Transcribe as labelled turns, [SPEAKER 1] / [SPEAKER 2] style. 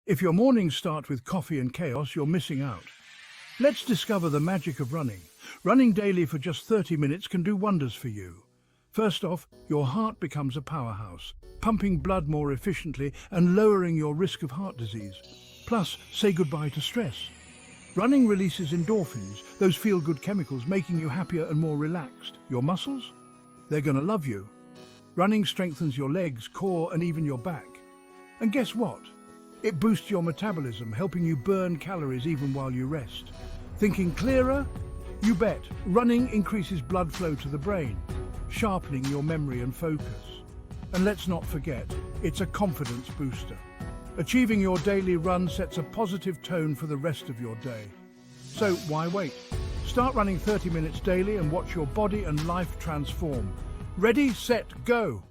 [SPEAKER 1] If your mornings start with coffee and chaos, you're missing out. Let's discover the magic of running. Running daily for just 30 minutes can do wonders for you. First off, your heart becomes a powerhouse, pumping blood more efficiently and lowering your risk of heart disease. Plus, say goodbye to stress. Running releases endorphins, those feel-good chemicals making you happier and more relaxed. Your muscles? They're gonna love you. Running strengthens your legs, core, and even your back. And guess what? It boosts your metabolism, helping you burn calories even while you rest. Thinking clearer? You bet. Running increases blood flow to the brain, sharpening your memory and focus. And let's not forget, it's a confidence booster. Achieving your daily run sets a positive tone for the rest of your day. So why wait? Start running 30 minutes daily and watch your body and life transform. Ready, set, go!